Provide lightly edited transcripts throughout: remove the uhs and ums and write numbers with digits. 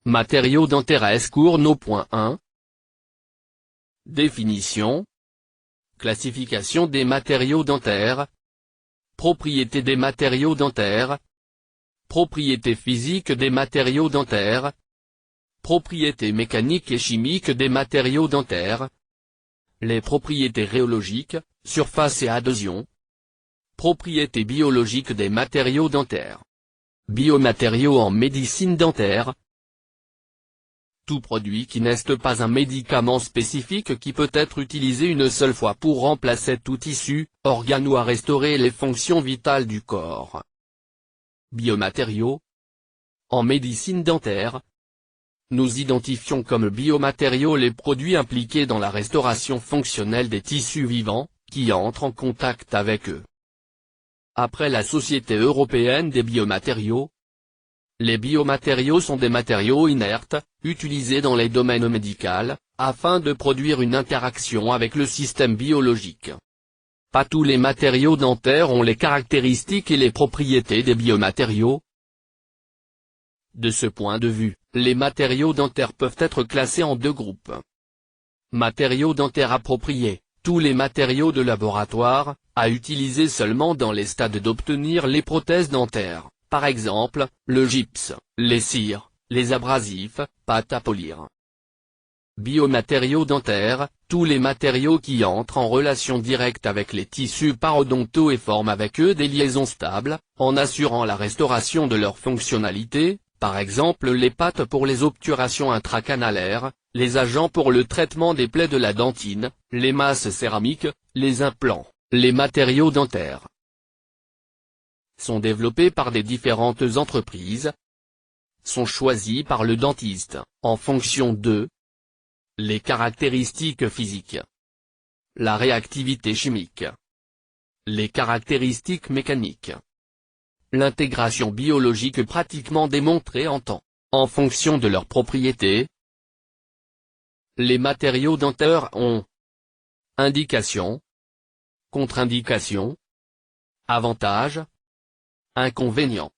Matériaux dentaires Escourneau.1. Définition. Classification des matériaux dentaires. Propriétés des matériaux dentaires. Propriétés physiques des matériaux dentaires. Propriétés mécaniques et chimiques des matériaux dentaires. Les propriétés rhéologiques, surface et adhésion. Propriétés biologiques des matériaux dentaires. Biomatériaux en médecine dentaire. Tout produit qui n'est pas un médicament spécifique qui peut être utilisé une seule fois pour remplacer tout tissu, organe ou à restaurer les fonctions vitales du corps. Biomatériaux. En médecine dentaire, nous identifions comme biomatériaux les produits impliqués dans la restauration fonctionnelle des tissus vivants, qui entrent en contact avec eux. Après la Société européenne des biomatériaux, les biomatériaux sont des matériaux inertes, utilisés dans les domaines médicaux, afin de produire une interaction avec le système biologique. Pas tous les matériaux dentaires ont les caractéristiques et les propriétés des biomatériaux. De ce point de vue, les matériaux dentaires peuvent être classés en deux groupes. Matériaux dentaires appropriés, tous les matériaux de laboratoire, à utiliser seulement dans les stades d'obtenir les prothèses dentaires. Par exemple, le gypse, les cires, les abrasifs, pâte à polir. Biomatériaux dentaires, tous les matériaux qui entrent en relation directe avec les tissus parodontaux et forment avec eux des liaisons stables, en assurant la restauration de leur fonctionnalité, par exemple les pâtes pour les obturations intracanalaires, les agents pour le traitement des plaies de la dentine, les masses céramiques, les implants, les matériaux dentaires sont développés par des différentes entreprises, sont choisis par le dentiste, en fonction de les caractéristiques physiques, la réactivité chimique, les caractéristiques mécaniques, l'intégration biologique pratiquement démontrée en temps, en fonction de leurs propriétés. Les matériaux dentaires ont indications, contre-indications, avantages, inconvénients.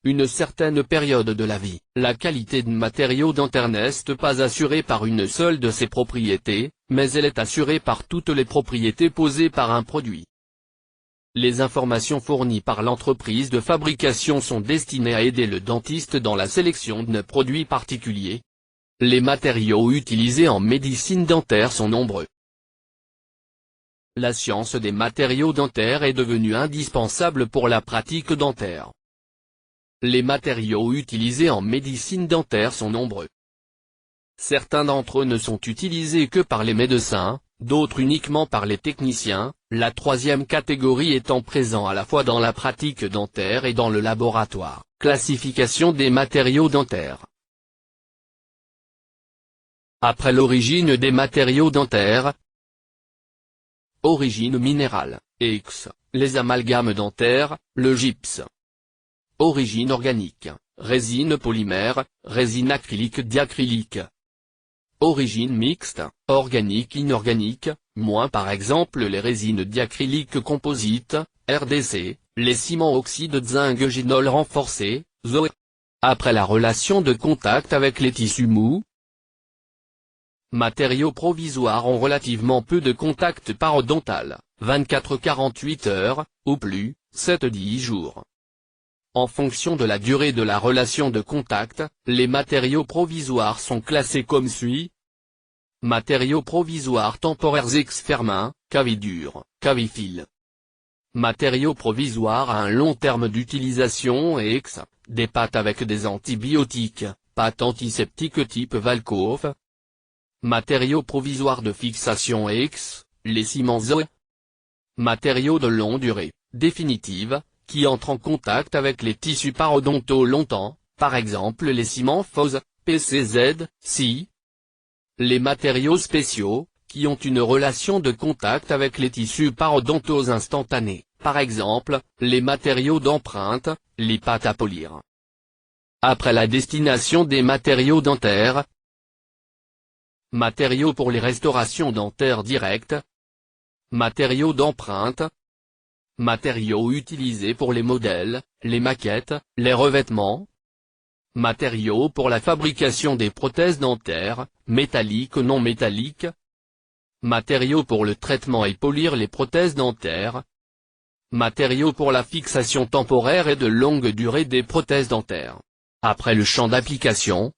Une certaine période de la vie, la qualité de matériaux dentaires n'est pas assurée par une seule de ses propriétés, mais elle est assurée par toutes les propriétés posées par un produit. Les informations fournies par l'entreprise de fabrication sont destinées à aider le dentiste dans la sélection de produits particuliers. Les matériaux utilisés en médecine dentaire sont nombreux. La science des matériaux dentaires est devenue indispensable pour la pratique dentaire. Les matériaux utilisés en médecine dentaire sont nombreux. Certains d'entre eux ne sont utilisés que par les médecins, d'autres uniquement par les techniciens, la troisième catégorie étant présente à la fois dans la pratique dentaire et dans le laboratoire. Classification des matériaux dentaires. Après l'origine des matériaux dentaires. Origine minérale, X, les amalgames dentaires, le gypse. Origine organique, résine polymère, résine acrylique diacrylique. Origine mixte, organique inorganique, moins par exemple les résines diacryliques composites, RDC, les ciments oxyde zinc génol renforcés, ZOE. Après la relation de contact avec les tissus mous. Matériaux provisoires ont relativement peu de contact parodontal, 24-48 heures, ou plus, 7-10 jours. En fonction de la durée de la relation de contact, les matériaux provisoires sont classés comme suit. Matériaux provisoires temporaires ex-fermin, cavidure, cavifile. Matériaux provisoires à un long terme d'utilisation ex, des pâtes avec des antibiotiques, pâtes antiseptiques type Valcof. Matériaux provisoires de fixation ex, les ciments ZOE. Matériaux de longue durée, définitive, qui entrent en contact avec les tissus parodontaux longtemps, par exemple les ciments FOS, PCZ, SI. Les matériaux spéciaux, qui ont une relation de contact avec les tissus parodontaux instantanés, par exemple, les matériaux d'empreinte, les pâtes à polir. Après la destination des matériaux dentaires. Matériaux pour les restaurations dentaires directes. Matériaux d'empreinte. Matériaux utilisés pour les modèles, les maquettes, les revêtements. Matériaux pour la fabrication des prothèses dentaires, métalliques ou non métalliques. Matériaux pour le traitement et polir les prothèses dentaires. Matériaux pour la fixation temporaire et de longue durée des prothèses dentaires. Après le champ d'application,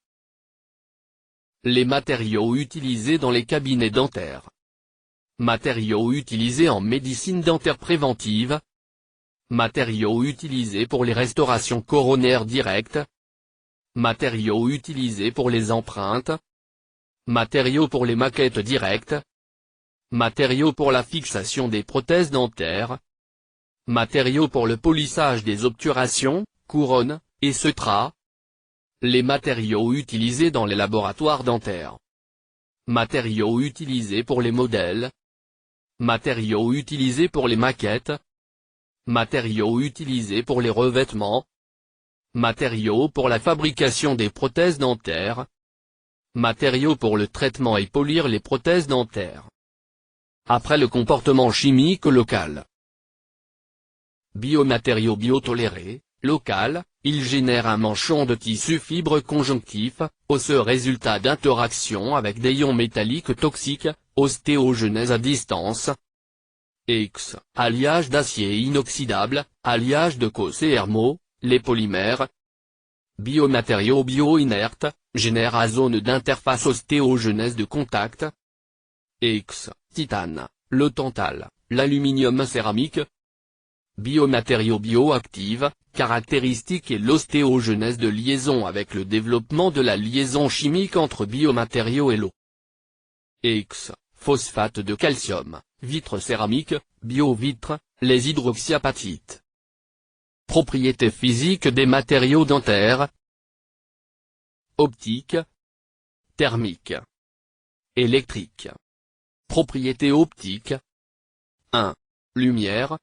les matériaux utilisés dans les cabinets dentaires. Matériaux utilisés en médecine dentaire préventive. Matériaux utilisés pour les restaurations coronaires directes. Matériaux utilisés pour les empreintes. Matériaux pour les maquettes directes. Matériaux pour la fixation des prothèses dentaires. Matériaux pour le polissage des obturations, couronnes, et ceintras. Les matériaux utilisés dans les laboratoires dentaires. Matériaux utilisés pour les modèles. Matériaux utilisés pour les maquettes. Matériaux utilisés pour les revêtements. Matériaux pour la fabrication des prothèses dentaires. Matériaux pour le traitement et polir les prothèses dentaires. Après le comportement chimique local. Biomatériaux biotolérés, local, ils génèrent un manchon de tissu fibre conjonctif, osseux résultat d'interactions avec des ions métalliques toxiques, ostéogenèse à distance. X, alliage d'acier inoxydable, alliage de COCERMO, les polymères. Biomatériaux bio-inertes, génèrent à zone d'interface ostéogenèse de contact. X, titane, le tantal, l'aluminium céramique. Biomatériaux bioactifs, caractéristiques et l'ostéogenèse de liaison avec le développement de la liaison chimique entre biomatériaux et l'eau. X, phosphate de calcium, vitre céramique, biovitre, les hydroxyapatites. Propriétés physiques des matériaux dentaires. Optique. Thermique. Électrique. Propriétés optiques. 1. Lumière.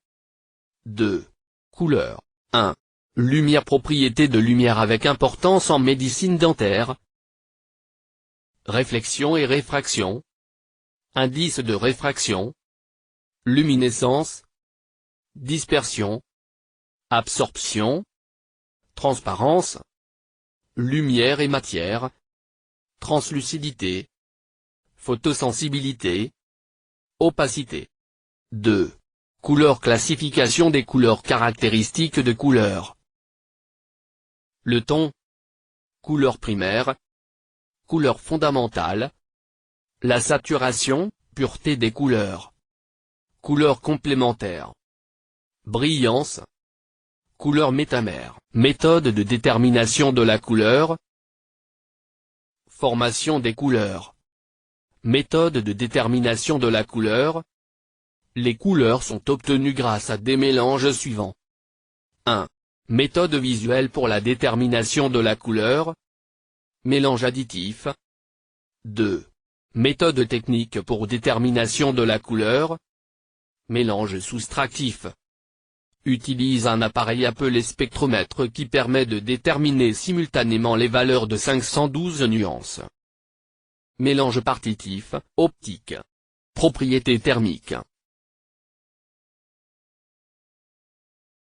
2. Couleur. 1. Lumière. Propriété de lumière avec importance en médecine dentaire. Réflexion et réfraction. Indice de réfraction. Luminescence. Dispersion. Absorption. Transparence. Lumière et matière. Translucidité. Photosensibilité. Opacité. 2. Couleur. Classification des couleurs. Caractéristiques de couleurs. Le ton. Couleur primaire. Couleur fondamentale. La saturation, pureté des couleurs. Couleur complémentaire. Brillance. Couleur métamère. Méthode de détermination de la couleur. Formation des couleurs. Méthode de détermination de la couleur. Les couleurs sont obtenues grâce à des mélanges suivants. 1. Méthode visuelle pour la détermination de la couleur. Mélange additif. 2. Méthode technique pour détermination de la couleur. Mélange soustractif. Utilise un appareil appelé spectromètre qui permet de déterminer simultanément les valeurs de 512 nuances. Mélange partitif, optique. Propriétés thermiques.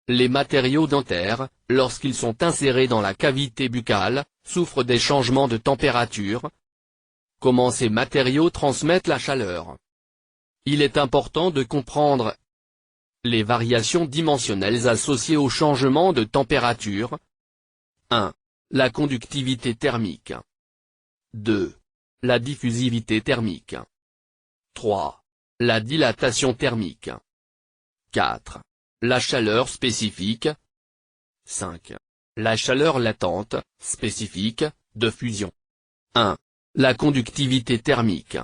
Les matériaux dentaires, lorsqu'ils sont insérés dans la cavité buccale, souffrent des changements de température. Comment ces matériaux transmettent la chaleur? Il est important de comprendre les variations dimensionnelles associées au changement de température. 1. La conductivité thermique. 2. La diffusivité thermique. 3. La dilatation thermique. 4. La chaleur spécifique. 5. La chaleur latente, spécifique, de fusion. 1. La conductivité thermique.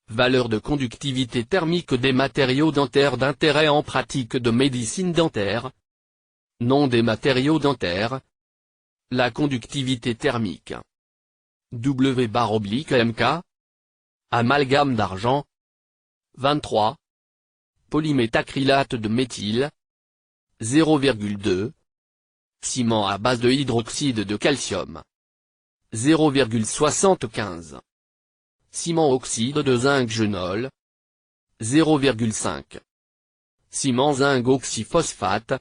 Valeur de conductivité thermique des matériaux dentaires d'intérêt en pratique de médecine dentaire. Nom des matériaux dentaires. La conductivité thermique. W/MK. Amalgame d'argent. 23. Polyméthacrylate de méthyle. 0,2. Ciment à base de hydroxyde de calcium. 0,75. Ciment oxyde de zinc genol. 0,5. Ciment zinc oxyphosphate.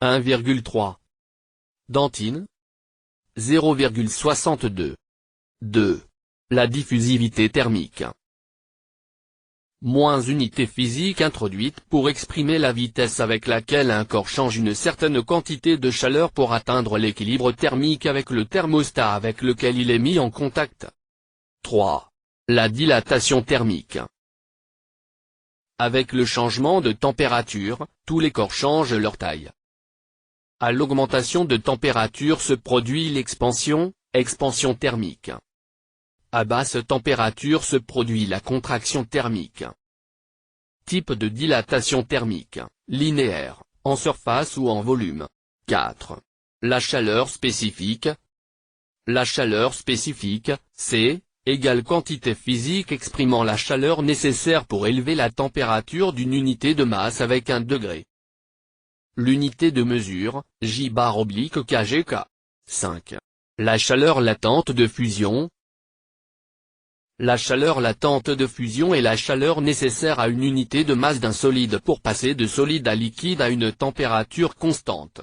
1,3. Dentine, 0,62. 2. La diffusivité thermique. Moins unité physique introduite pour exprimer la vitesse avec laquelle un corps change une certaine quantité de chaleur pour atteindre l'équilibre thermique avec le thermostat avec lequel il est mis en contact. 3. La dilatation thermique. Avec le changement de température, tous les corps changent leur taille. À l'augmentation de température se produit l'expansion, expansion thermique. À basse température se produit la contraction thermique. Type de dilatation thermique, linéaire, en surface ou en volume. 4. La chaleur spécifique. La chaleur spécifique, C, égale quantité physique exprimant la chaleur nécessaire pour élever la température d'une unité de masse avec un degré. L'unité de mesure, J/kg/K. 5. La chaleur latente de fusion. La chaleur latente de fusion est la chaleur nécessaire à une unité de masse d'un solide pour passer de solide à liquide à une température constante.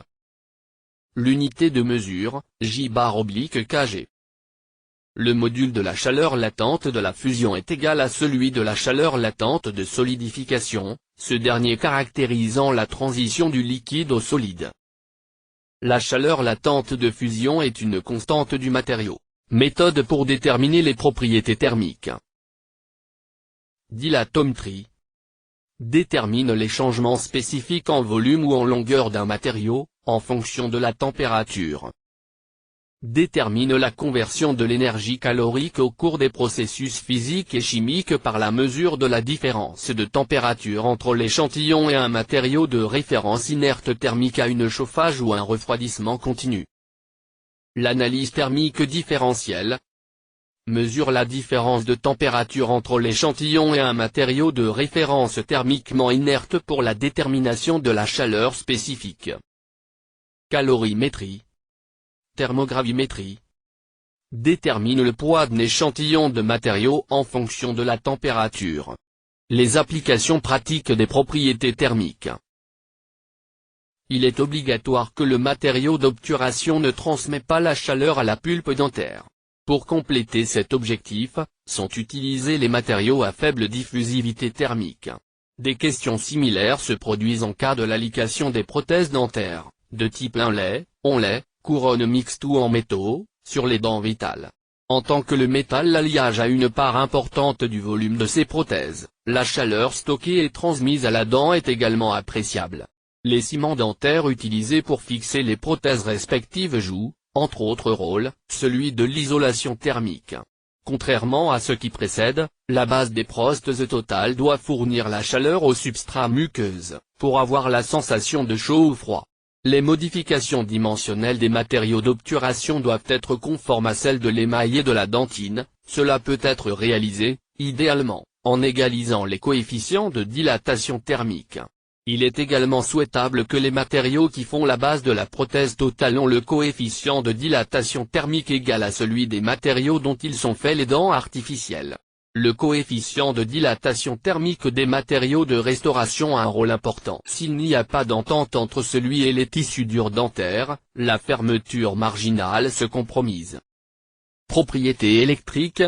L'unité de mesure, J/kg. Le module de la chaleur latente de la fusion est égal à celui de la chaleur latente de solidification, ce dernier caractérisant la transition du liquide au solide. La chaleur latente de fusion est une constante du matériau. Méthode pour déterminer les propriétés thermiques. Dilatométrie. Détermine les changements spécifiques en volume ou en longueur d'un matériau, en fonction de la température. Détermine la conversion de l'énergie calorique au cours des processus physiques et chimiques par la mesure de la différence de température entre l'échantillon et un matériau de référence inerte thermique à un chauffage ou un refroidissement continu. L'analyse thermique différentielle mesure la différence de température entre l'échantillon et un matériau de référence thermiquement inerte pour la détermination de la chaleur spécifique. Calorimétrie. Thermogravimétrie. Détermine le poids d'un échantillon de matériau en fonction de la température. Les applications pratiques des propriétés thermiques. Il est obligatoire que le matériau d'obturation ne transmet pas la chaleur à la pulpe dentaire. Pour compléter cet objectif, sont utilisés les matériaux à faible diffusivité thermique. Des questions similaires se produisent en cas de l'application des prothèses dentaires, de type inlay, onlay, couronne mixte ou en métaux, sur les dents vitales. En tant que le métal l'alliage a une part importante du volume de ces prothèses, la chaleur stockée et transmise à la dent est également appréciable. Les ciments dentaires utilisés pour fixer les prothèses respectives jouent, entre autres rôles, celui de l'isolation thermique. Contrairement à ce qui précède, la base des prothèses totales doit fournir la chaleur au substrat muqueuse, pour avoir la sensation de chaud ou froid. Les modifications dimensionnelles des matériaux d'obturation doivent être conformes à celles de l'émail et de la dentine, cela peut être réalisé, idéalement, en égalisant les coefficients de dilatation thermique. Il est également souhaitable que les matériaux qui font la base de la prothèse totale ont le coefficient de dilatation thermique égal à celui des matériaux dont ils sont faits les dents artificielles. Le coefficient de dilatation thermique des matériaux de restauration a un rôle important. S'il n'y a pas d'entente entre celui et les tissus durs dentaires, la fermeture marginale se compromise. Propriétés électriques.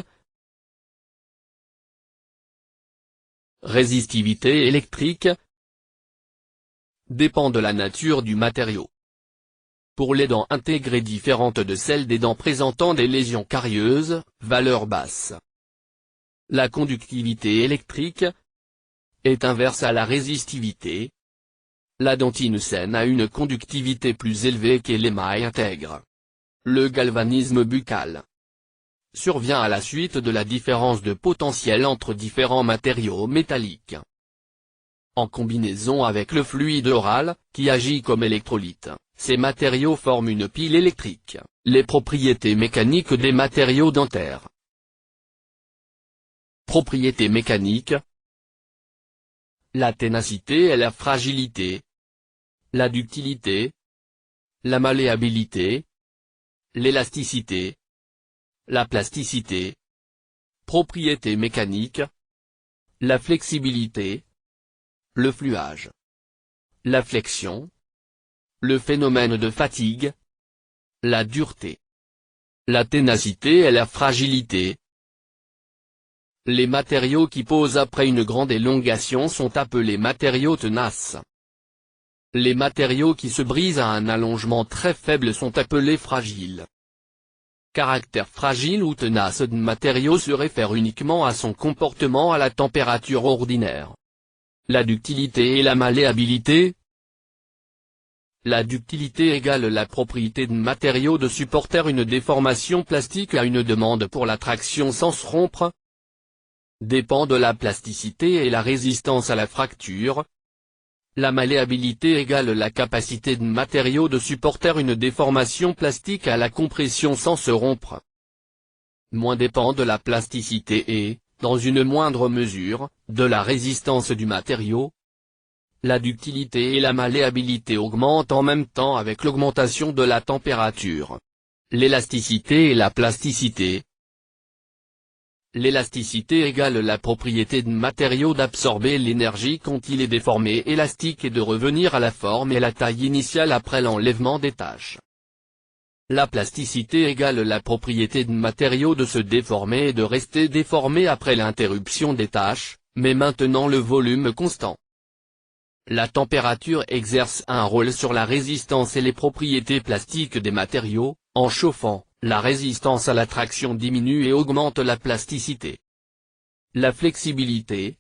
Résistivité électrique dépend de la nature du matériau. Pour les dents intégrées différentes de celles des dents présentant des lésions carieuses, valeur basse. La conductivité électrique est inverse à la résistivité. La dentine saine a une conductivité plus élevée que l'émail intègre. Le galvanisme buccal survient à la suite de la différence de potentiel entre différents matériaux métalliques. En combinaison avec le fluide oral, qui agit comme électrolyte, ces matériaux forment une pile électrique. Les propriétés mécaniques des matériaux dentaires. Propriétés mécaniques. La ténacité et la fragilité. La ductilité. La malléabilité. L'élasticité. La plasticité. Propriétés mécaniques. La flexibilité. Le fluage. La flexion. Le phénomène de fatigue. La dureté. la ténacité et la fragilité. Les matériaux qui posent après une grande élongation sont appelés matériaux tenaces. Les matériaux qui se brisent à un allongement très faible sont appelés fragiles. Caractère fragile ou tenace d'un matériau se réfère uniquement à son comportement à la température ordinaire. La ductilité et la malléabilité. La ductilité égale la propriété d'un matériau de supporter une déformation plastique à une demande pour la traction sans se rompre. Dépend de la plasticité et la résistance à la fracture. La malléabilité égale la capacité d'un matériau de supporter une déformation plastique à la compression sans se rompre. Moins dépend de la plasticité et, dans une moindre mesure, de la résistance du matériau. La ductilité et la malléabilité augmentent en même temps avec l'augmentation de la température. L'élasticité et la plasticité. L'élasticité égale la propriété d'un matériau d'absorber l'énergie quand il est déformé élastique et de revenir à la forme et la taille initiale après l'enlèvement des tâches. La plasticité égale la propriété d'un matériau de se déformer et de rester déformé après l'interruption des tâches, mais maintenant le volume constant. La température exerce un rôle sur la résistance et les propriétés plastiques des matériaux. En chauffant, la résistance à la traction diminue et augmente la plasticité. La flexibilité.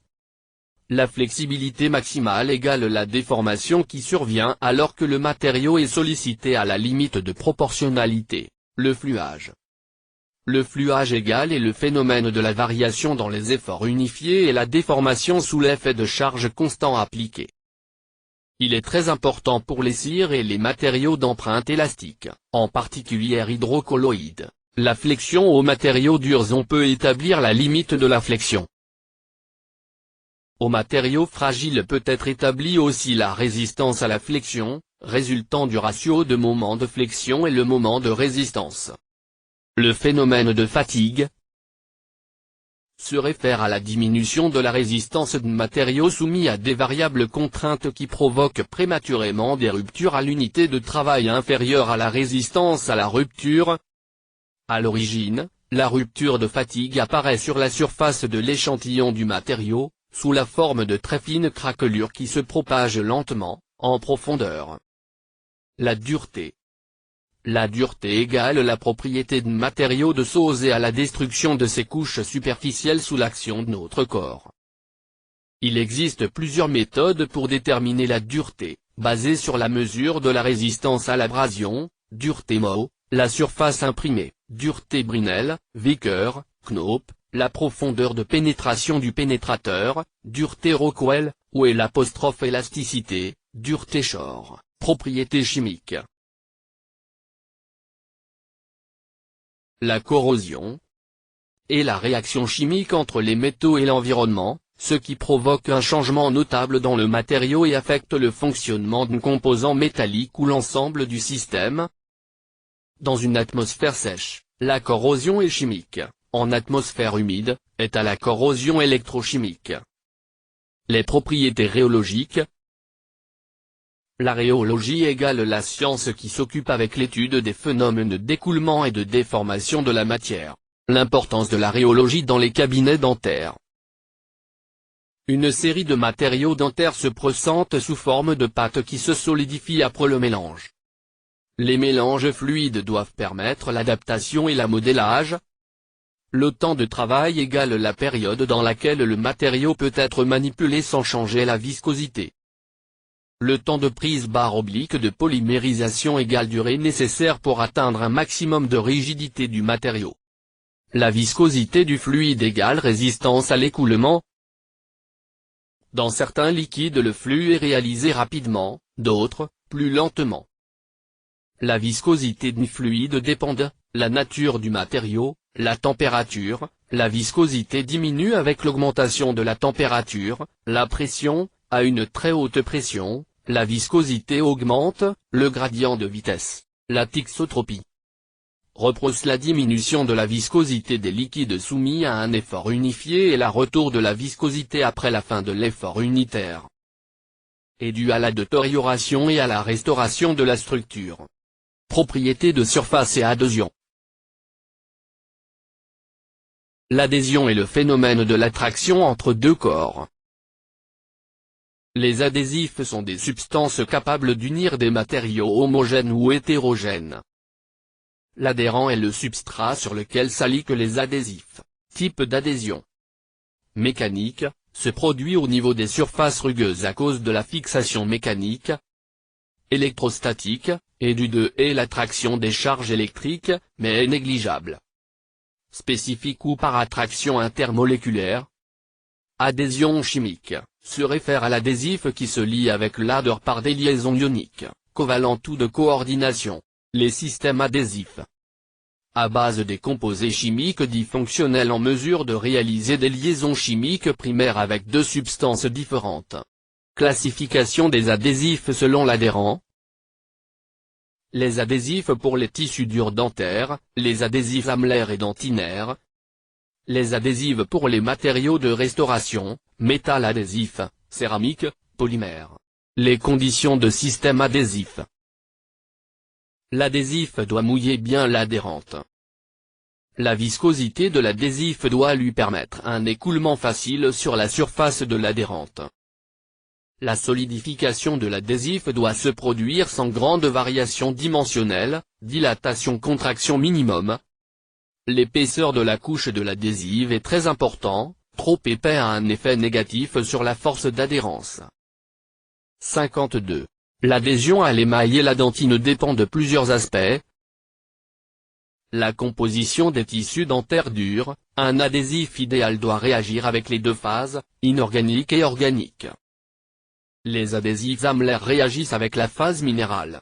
La flexibilité maximale égale la déformation qui survient alors que le matériau est sollicité à la limite de proportionnalité, le fluage. Le fluage égal est le phénomène de la variation dans les efforts unifiés et la déformation sous l'effet de charges constants appliquées. Il est très important pour les cires et les matériaux d'empreinte élastique, en particulier hydrocolloïdes. La flexion aux matériaux durs. On peut établir la limite de la flexion. Aux matériaux fragiles peut être établie aussi la résistance à la flexion, résultant du ratio de moment de flexion et le moment de résistance. Le phénomène de fatigue se réfère à la diminution de la résistance d'un matériau soumis à des variables contraintes qui provoquent prématurément des ruptures à l'unité de travail inférieure à la résistance à la rupture. À l'origine, la rupture de fatigue apparaît sur la surface de l'échantillon du matériau, sous la forme de très fines craquelures qui se propagent lentement, en profondeur. La dureté. La dureté égale la propriété d'un matériau de s'opposer à la destruction de ses couches superficielles sous l'action de notre corps. Il existe plusieurs méthodes pour déterminer la dureté, basées sur la mesure de la résistance à l'abrasion, dureté Mohs, la surface imprimée, dureté Brinell, Vickers, Knoop, la profondeur de pénétration du pénétrateur, dureté Rockwell, ou et l'apostrophe élasticité, dureté Shor, propriété chimique. La corrosion est la réaction chimique entre les métaux et l'environnement, ce qui provoque un changement notable dans le matériau et affecte le fonctionnement d'un composant métallique ou l'ensemble du système. Dans une atmosphère sèche, la corrosion est chimique, en atmosphère humide, est à la corrosion électrochimique. Les propriétés rhéologiques. La rhéologie égale la science qui s'occupe avec l'étude des phénomènes d'écoulement et de déformation de la matière. L'importance de la rhéologie dans les cabinets dentaires. Une série de matériaux dentaires se présentent sous forme de pâte qui se solidifie après le mélange. Les mélanges fluides doivent permettre l'adaptation et la modélage. Le temps de travail égale la période dans laquelle le matériau peut être manipulé sans changer la viscosité. Le temps de prise /oblique de polymérisation égale durée nécessaire pour atteindre un maximum de rigidité du matériau. La viscosité du fluide égale résistance à l'écoulement. Dans certains liquides le flux est réalisé rapidement, d'autres, plus lentement. La viscosité d'un fluide dépend de la nature du matériau, la température. La viscosité diminue avec l'augmentation de la température, la pression. À une très haute pression, la viscosité augmente, le gradient de vitesse, la thixotropie. Reprousse la diminution de la viscosité des liquides soumis à un effort unifié et la retour de la viscosité après la fin de l'effort unitaire. Est due à la détérioration et à la restauration de la structure. Propriétés de surface et adhésion. L'adhésion est le phénomène de l'attraction entre deux corps. Les adhésifs sont des substances capables d'unir des matériaux homogènes ou hétérogènes. L'adhérent est le substrat sur lequel s'aliquent les adhésifs. Type d'adhésion mécanique, se produit au niveau des surfaces rugueuses à cause de la fixation mécanique. Électrostatique, est due de l'attraction des charges électriques, mais est négligeable. Spécifique ou par attraction intermoléculaire. Adhésion chimique, se réfère à l'adhésif qui se lie avec l'adhère par des liaisons ioniques, covalentes ou de coordination. Les systèmes adhésifs à base des composés chimiques dits fonctionnels en mesure de réaliser des liaisons chimiques primaires avec deux substances différentes. Classification des adhésifs selon l'adhérent. Les adhésifs pour les tissus durs dentaires, les adhésifs amelairs et dentinaires. Les adhésifs pour les matériaux de restauration, métal adhésif, céramique, polymère. Les conditions de système adhésif. L'adhésif doit mouiller bien l'adhérente. La viscosité de l'adhésif doit lui permettre un écoulement facile sur la surface de l'adhérente. La solidification de l'adhésif doit se produire sans grande variation dimensionnelle, dilatation-contraction minimum. L'épaisseur de la couche de l'adhésif est très important, trop épais a un effet négatif sur la force d'adhérence. 52. L'adhésion à l'émail et la dentine dépend de plusieurs aspects. La composition des tissus dentaires durs, un adhésif idéal doit réagir avec les deux phases, inorganique et organique. Les adhésifs amelaires réagissent avec la phase minérale.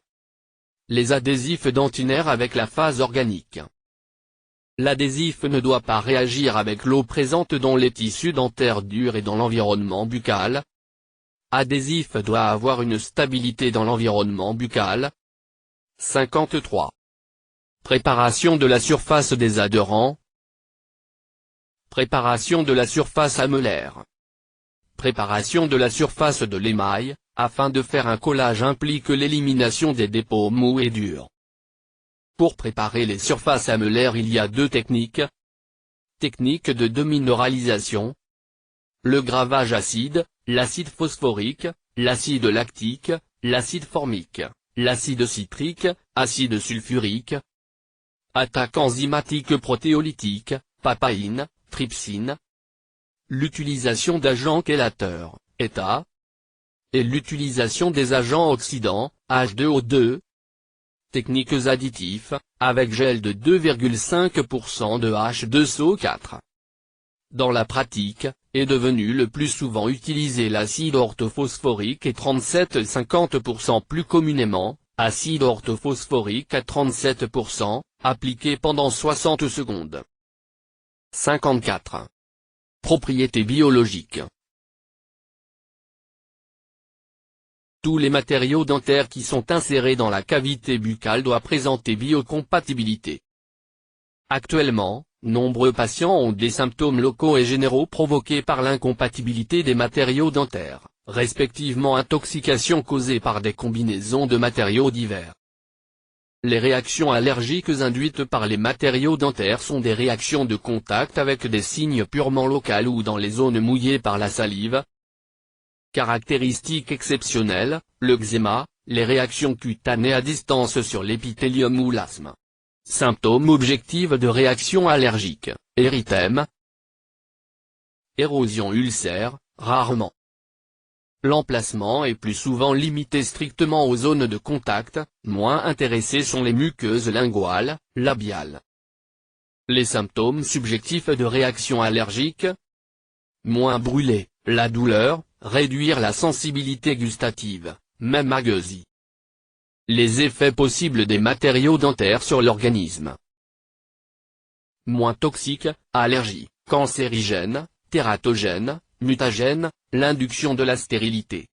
Les adhésifs dentinaires avec la phase organique. L'adhésif ne doit pas réagir avec l'eau présente dans les tissus dentaires durs et dans l'environnement buccal. Adhésif doit avoir une stabilité dans l'environnement buccal. 53. Préparation de la surface des adhérents. Préparation de la surface amellaire. Préparation de la surface de l'émail, afin de faire un collage implique l'élimination des dépôts mous et durs. Pour préparer les surfaces amellaires il y a deux techniques. Technique de déminéralisation. Le gravage acide, l'acide phosphorique, l'acide lactique, l'acide formique, l'acide citrique, acide sulfurique. Attaque enzymatique protéolytique, papaïne, trypsine. L'utilisation d'agents chélateurs, ETA. Et l'utilisation des agents oxydants, H2O2. Techniques additifs, avec gel de 2,5% de H2SO4. Dans la pratique, est devenu le plus souvent utilisé l'acide orthophosphorique et 37-50% plus communément, acide orthophosphorique à 37%, appliqué pendant 60 secondes. 54. Propriétés biologiques. Tous les matériaux dentaires qui sont insérés dans la cavité buccale doivent présenter biocompatibilité. Actuellement, nombreux patients ont des symptômes locaux et généraux provoqués par l'incompatibilité des matériaux dentaires, respectivement intoxication causée par des combinaisons de matériaux divers. Les réactions allergiques induites par les matériaux dentaires sont des réactions de contact avec des signes purement locales ou dans les zones mouillées par la salive. Caractéristiques exceptionnelles, l'eczéma, les réactions cutanées à distance sur l'épithélium ou l'asthme. Symptômes objectifs de réaction allergique, érythème. Érosion ulcère, rarement. L'emplacement est plus souvent limité strictement aux zones de contact, moins intéressées sont les muqueuses linguales, labiales. Les symptômes subjectifs de réaction allergique. Moins brûlé, la douleur, réduire la sensibilité gustative, même agueusie. Les effets possibles des matériaux dentaires sur l'organisme. Moins toxique, allergie, cancérigène, tératogène, mutagène, l'induction de la stérilité.